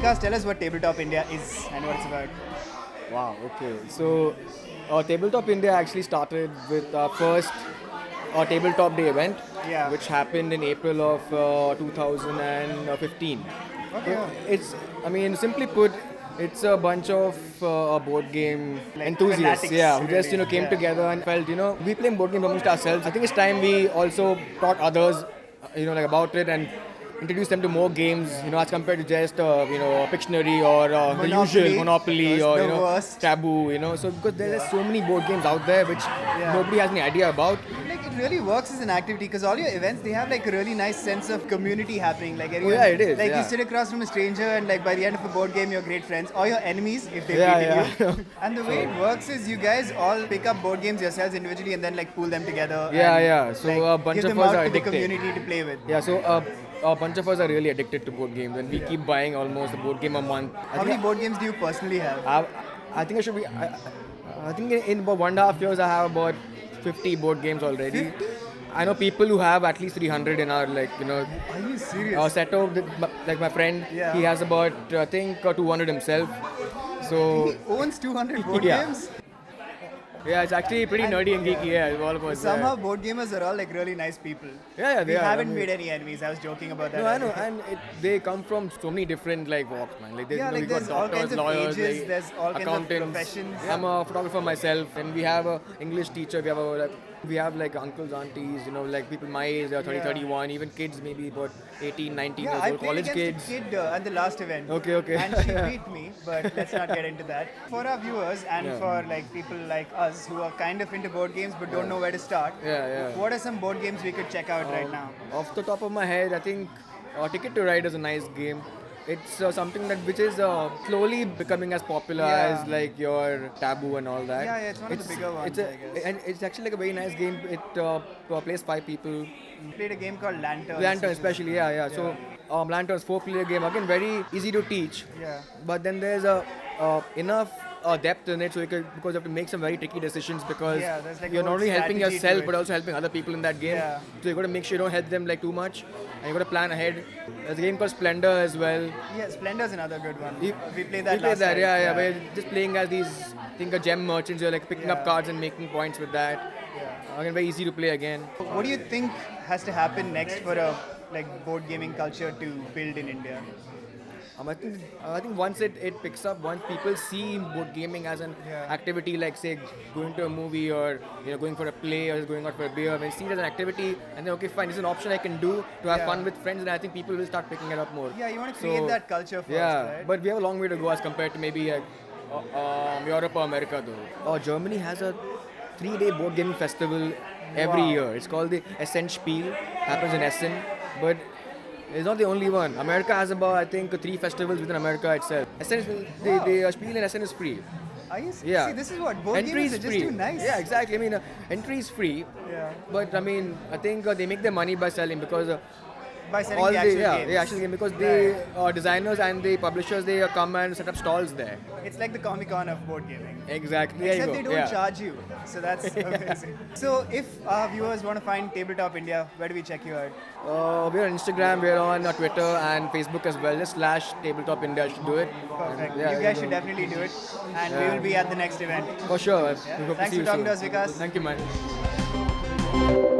Vikas, tell us what Tabletop India is and what it's about. Wow, okay. So, Tabletop India actually started with our first Tabletop Day event, Yeah. which happened in April of 2015. Okay. I mean, simply put, it's a bunch of board game Like enthusiasts, fanatics, yeah, who just really, came yeah. together and felt, we play board games amongst ourselves. I think it's time we also taught others, like about it and introduce them to more games, as compared to just, Pictionary or the Monopoly, usual Monopoly or, the worst. Taboo, So because there's so many board games out there which nobody has any idea about. Like it really works as an activity because all your events they have like a really nice sense of community happening. Like everyone, yeah, it is, Like yeah. you sit across from a stranger and like by the end of a board game you're great friends or your enemies if they've Yeah, beaten you. And the way it works is you guys all pick up board games yourselves individually and then like pool them together. Yeah, and, yeah. So like, a bunch give of them us out are to the addicted. community to play with. Yeah, so a bunch of us are really addicted to board games, and we keep buying almost a board game a month. How many board games do you personally have? I think I should be. I think in about 1.5 years, I have about 50 board games already. 50? I know people who have at least 300 in our Are you serious? setup. Like my friend, Yeah. he has about I think 200 himself. So He owns 200 board Yeah. games. yeah, it's actually pretty nerdy and geeky. Yeah, all of us. Somehow board gamers are all like really nice people. Yeah, they We are. haven't I mean- made any enemies. I was joking about that. No, I earlier. know, and they come from so many different walks, man. Like, Yeah, like we got there's all doctors, kinds of lawyers, ages, there's all kinds of accountants. professions. I'm a photographer myself, and we have a English teacher. We have uncles, aunties, like people my age, 30, Yeah. 31, even kids maybe about 18, 19 Yeah, years I old, played college against kids. a kid at the last event. Okay. And she beat me, but let's not get into that. For our viewers and Yeah. for people like us who are kind of into board games but don't know where to start, Yeah. what are some board games we could check out right now? Off the top of my head, I think Ticket to Ride is a nice game. It's something which is slowly becoming as popular Yeah. as your Taboo and all that. Yeah, it's one of the bigger ones, I guess. And it's actually a very nice game. It plays 5 people. Played a game called Lanterns. Lantern which is- especially, yeah. So Lantern's 4-player game, again very easy to teach. Yeah. But then there's enough depth in it, so because you have to make some very tricky decisions because Yeah, there's like a you're not whole only helping strategy to yourself it. but also helping other people in that game. Yeah. So you got to make sure you don't help them too much, and you got to plan ahead. There's a game called Splendor as well. Yeah, Splendor's another good one. We We played that last that, time. yeah. We're just playing as these, gem merchants. You're picking up Yeah. cards and making points with that. Again, very easy to play again. What do you think has to happen next for a board gaming culture to build in India? I think once it picks up, once people see board gaming as an Yeah. activity, like say going to a movie or going for a play or going out for a beer, when see it as an activity and then okay fine, it's an option I can do to have Yeah. fun with friends, and I think people will start picking it up more. Yeah, you want to create that culture first, Yeah, right? but we have a long way to go as compared to maybe Europe or America though. Germany has a 3-day board gaming festival every Wow. year. It's called the Essen Spiel. Happens in Essen, but it's not the only one. America has about, I think, 3 festivals within America itself. Essen, the Spiel in Essen is free. Are you? Yeah. See, this is what board Entry games is are just free. too nice. Yeah, exactly. I mean, entry is free. Yeah. But I mean, I think they make their money by selling because By selling all the actual games. the actual game, because the designers and the publishers, they come and set up stalls there. It's like the Comic Con of board gaming. Exactly. There Except you they go. don't Yeah. charge you. So that's amazing. So if our viewers want to find Tabletop India, where do we check you out? We're on Instagram, we're on Twitter and Facebook as well. Just /Tabletop India should do it. Perfect. And, yeah, You guys know. should definitely do it. And we Yeah. will be at the next event. For sure. We hope to Thanks see for you talking to soon. us, Vikas. Thank you, man.